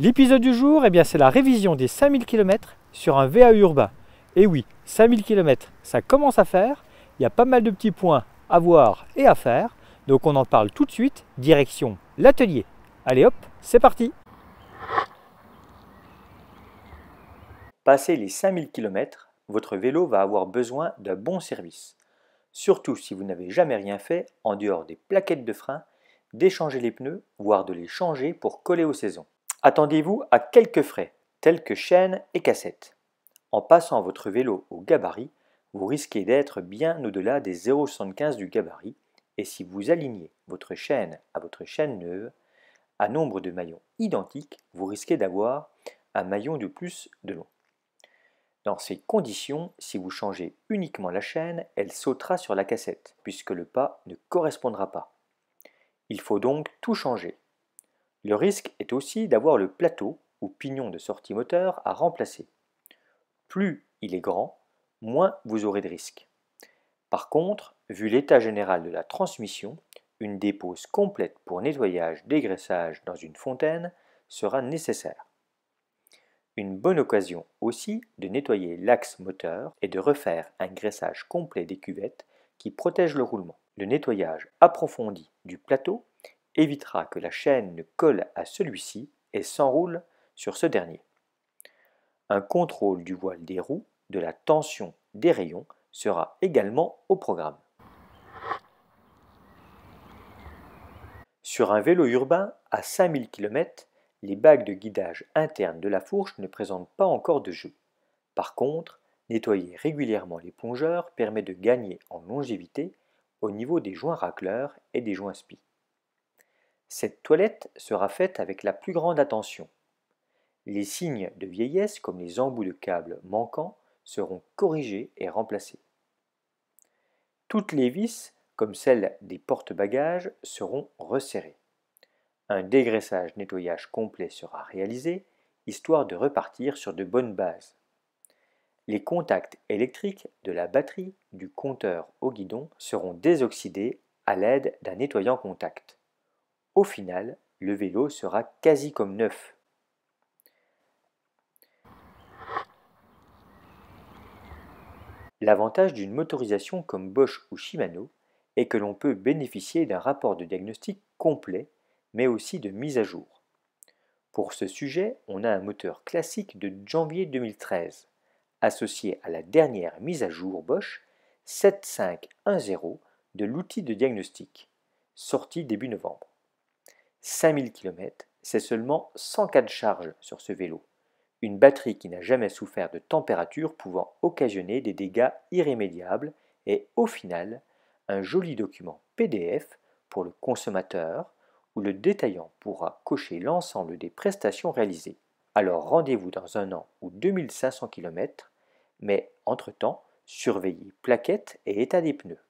L'épisode du jour, c'est la révision des 5000 km sur un VAE urbain. Et oui, 5000 km, ça commence à faire, il y a pas mal de petits points à voir et à faire, donc on en parle tout de suite, direction l'atelier. Allez hop, c'est parti! Passé les 5000 km, votre vélo va avoir besoin d'un bon service. Surtout si vous n'avez jamais rien fait en dehors des plaquettes de frein, d'échanger les pneus, voire de les changer pour coller aux saisons. Attendez-vous à quelques frais, tels que chaînes et cassettes. En passant votre vélo au gabarit, vous risquez d'être bien au-delà des 0,75 du gabarit, et si vous alignez votre chaîne à votre chaîne neuve, à nombre de maillons identiques, vous risquez d'avoir un maillon de plus de long. Dans ces conditions, si vous changez uniquement la chaîne, elle sautera sur la cassette, puisque le pas ne correspondra pas. Il faut donc tout changer. Le risque est aussi d'avoir le plateau ou pignon de sortie moteur à remplacer. Plus il est grand, moins vous aurez de risques. Par contre, vu l'état général de la transmission, une dépose complète pour nettoyage-dégraissage dans une fontaine sera nécessaire. Une bonne occasion aussi de nettoyer l'axe moteur et de refaire un graissage complet des cuvettes qui protègent le roulement. Le nettoyage approfondi du plateau évitera que la chaîne ne colle à celui-ci et s'enroule sur ce dernier. Un contrôle du voile des roues, de la tension des rayons sera également au programme. Sur un vélo urbain à 5000 km, les bagues de guidage internes de la fourche ne présentent pas encore de jeu. Par contre, nettoyer régulièrement les plongeurs permet de gagner en longévité au niveau des joints racleurs et des joints spi. Cette toilette sera faite avec la plus grande attention. Les signes de vieillesse comme les embouts de câbles manquants seront corrigés et remplacés. Toutes les vis, comme celles des porte-bagages, seront resserrées. Un dégraissage-nettoyage complet sera réalisé, histoire de repartir sur de bonnes bases. Les contacts électriques de la batterie du compteur au guidon seront désoxydés à l'aide d'un nettoyant contact. Au final, le vélo sera quasi comme neuf. L'avantage d'une motorisation comme Bosch ou Shimano est que l'on peut bénéficier d'un rapport de diagnostic complet, mais aussi de mise à jour. Pour ce sujet, on a un moteur classique de janvier 2013, associé à la dernière mise à jour Bosch 7510 de l'outil de diagnostic, sorti début novembre. 5000 km, c'est seulement 104 charges sur ce vélo. Une batterie qui n'a jamais souffert de température pouvant occasionner des dégâts irrémédiables et au final, un joli document PDF pour le consommateur où le détaillant pourra cocher l'ensemble des prestations réalisées. Alors rendez-vous dans un an ou 2500 km, mais entre-temps, surveillez plaquettes et état des pneus.